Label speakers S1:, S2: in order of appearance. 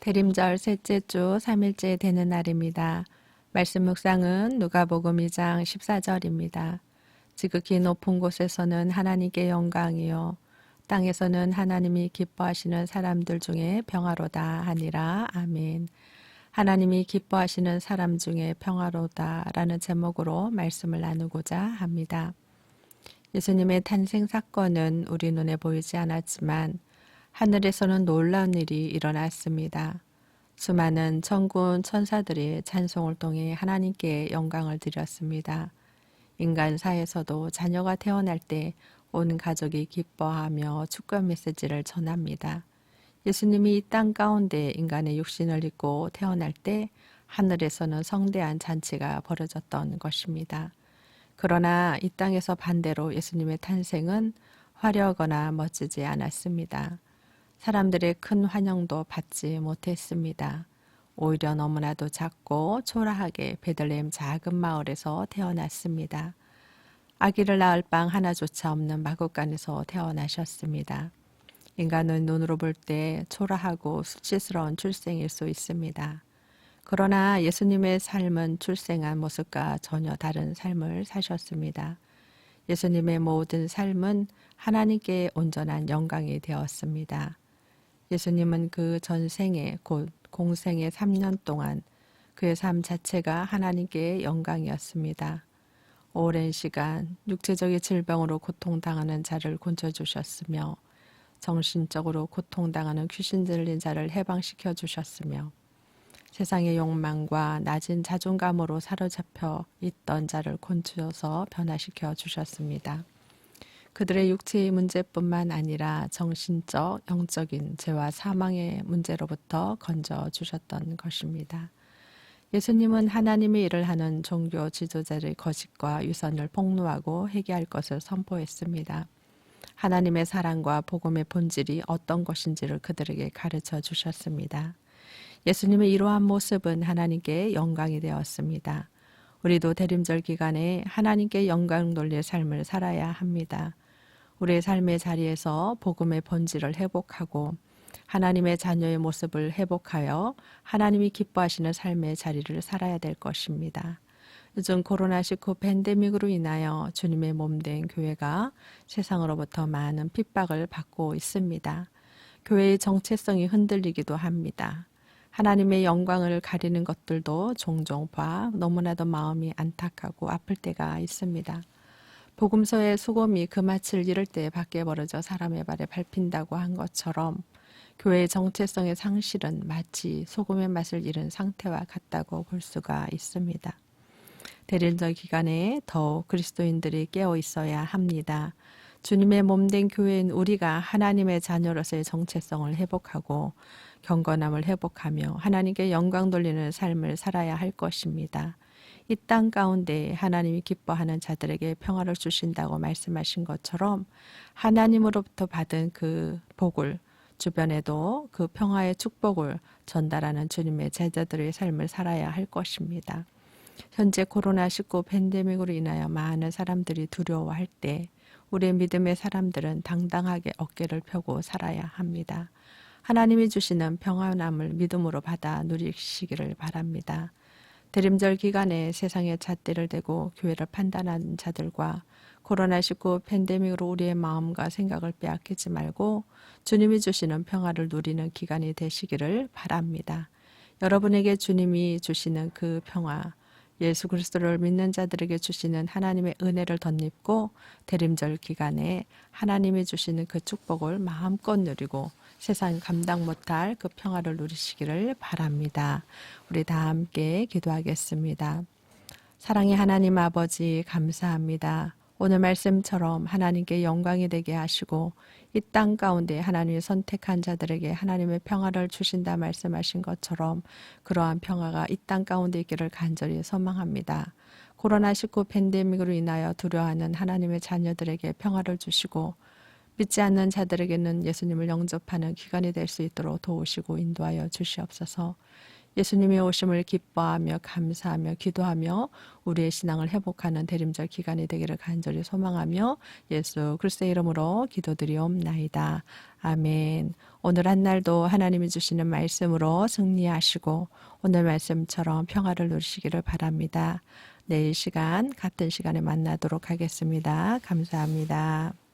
S1: 대림절 셋째 주 3일째 되는 날입니다. 말씀 묵상은 누가복음 2장 14절입니다. 지극히 높은 곳에서는 하나님께 영광이요 땅에서는 하나님이 기뻐하시는 사람들 중에 평화로다 하니라. 아멘. 하나님이 기뻐하시는 사람 중에 평화로다 라는 제목으로 말씀을 나누고자 합니다. 예수님의 탄생 사건은 우리 눈에 보이지 않았지만 하늘에서는 놀라운 일이 일어났습니다. 수많은 천군 천사들이 찬송을 통해 하나님께 영광을 드렸습니다. 인간사에서도 자녀가 태어날 때 온 가족이 기뻐하며 축하 메시지를 전합니다. 예수님이 이 땅 가운데 인간의 육신을 입고 태어날 때 하늘에서는 성대한 잔치가 벌어졌던 것입니다. 그러나 이 땅에서 반대로 예수님의 탄생은 화려하거나 멋지지 않았습니다. 사람들의 큰 환영도 받지 못했습니다. 오히려 너무나도 작고 초라하게 베들레헴 작은 마을에서 태어났습니다. 아기를 낳을 방 하나조차 없는 마구간에서 태어나셨습니다. 인간은 눈으로 볼 때 초라하고 수치스러운 출생일 수 있습니다. 그러나 예수님의 삶은 출생한 모습과 전혀 다른 삶을 사셨습니다. 예수님의 모든 삶은 하나님께 온전한 영광이 되었습니다. 예수님은 그 전생에 곧 공생의 3년 동안 그의 삶 자체가 하나님께 영광이었습니다. 오랜 시간 육체적인 질병으로 고통당하는 자를 고쳐주셨으며 정신적으로 고통당하는 귀신 들린 자를 해방시켜 주셨으며 세상의 욕망과 낮은 자존감으로 사로잡혀 있던 자를 곤주어서 변화시켜 주셨습니다. 그들의 육체의 문제뿐만 아니라 정신적, 영적인 죄와 사망의 문제로부터 건져 주셨던 것입니다. 예수님은 하나님의 일을 하는 종교 지도자의 거짓과 유선을 폭로하고 회개할 것을 선포했습니다. 하나님의 사랑과 복음의 본질이 어떤 것인지를 그들에게 가르쳐 주셨습니다. 예수님의 이러한 모습은 하나님께 영광이 되었습니다. 우리도 대림절 기간에 하나님께 영광 돌릴 삶을 살아야 합니다. 우리의 삶의 자리에서 복음의 본질을 회복하고 하나님의 자녀의 모습을 회복하여 하나님이 기뻐하시는 삶의 자리를 살아야 될 것입니다. 요즘 코로나19 팬데믹으로 인하여 주님의 몸된 교회가 세상으로부터 많은 핍박을 받고 있습니다. 교회의 정체성이 흔들리기도 합니다. 하나님의 영광을 가리는 것들도 종종 봐 너무나도 마음이 안타깝고 아플 때가 있습니다. 복음서의 소금이 그 맛을 잃을 때 밖에 벌어져 사람의 발에 밟힌다고 한 것처럼 교회의 정체성의 상실은 마치 소금의 맛을 잃은 상태와 같다고 볼 수가 있습니다. 대림절 기간에 더욱 그리스도인들이 깨어 있어야 합니다. 주님의 몸된 교회인 우리가 하나님의 자녀로서의 정체성을 회복하고 경건함을 회복하며 하나님께 영광 돌리는 삶을 살아야 할 것입니다. 이 땅 가운데 하나님이 기뻐하는 자들에게 평화를 주신다고 말씀하신 것처럼 하나님으로부터 받은 그 복을 주변에도 그 평화의 축복을 전달하는 주님의 제자들의 삶을 살아야 할 것입니다. 현재 코로나19 팬데믹으로 인하여 많은 사람들이 두려워할 때 우리의 믿음의 사람들은 당당하게 어깨를 펴고 살아야 합니다. 하나님이 주시는 평안함을 믿음으로 받아 누리시기를 바랍니다. 대림절 기간에 세상에 잣대를 대고 교회를 판단하는 자들과 코로나19 팬데믹으로 우리의 마음과 생각을 빼앗기지 말고 주님이 주시는 평화를 누리는 기간이 되시기를 바랍니다. 여러분에게 주님이 주시는 그 평화, 예수 그리스도를 믿는 자들에게 주시는 하나님의 은혜를 덧입고 대림절 기간에 하나님이 주시는 그 축복을 마음껏 누리고 세상 감당 못할 그 평화를 누리시기를 바랍니다. 우리 다 함께 기도하겠습니다. 사랑의 하나님 아버지 감사합니다. 오늘 말씀처럼 하나님께 영광이 되게 하시고 이 땅 가운데 하나님이 선택한 자들에게 하나님의 평화를 주신다 말씀하신 것처럼 그러한 평화가 이 땅 가운데 있기를 간절히 소망합니다. 코로나19 팬데믹으로 인하여 두려워하는 하나님의 자녀들에게 평화를 주시고 믿지 않는 자들에게는 예수님을 영접하는 기간이 될 수 있도록 도우시고 인도하여 주시옵소서. 예수님의 오심을 기뻐하며 감사하며 기도하며 우리의 신앙을 회복하는 대림절 기간이 되기를 간절히 소망하며 예수 그리스도의 이름으로 기도드리옵나이다. 아멘. 오늘 한 날도 하나님이 주시는 말씀으로 승리하시고 오늘 말씀처럼 평화를 누리시기를 바랍니다. 내일 시간 같은 시간에 만나도록 하겠습니다. 감사합니다.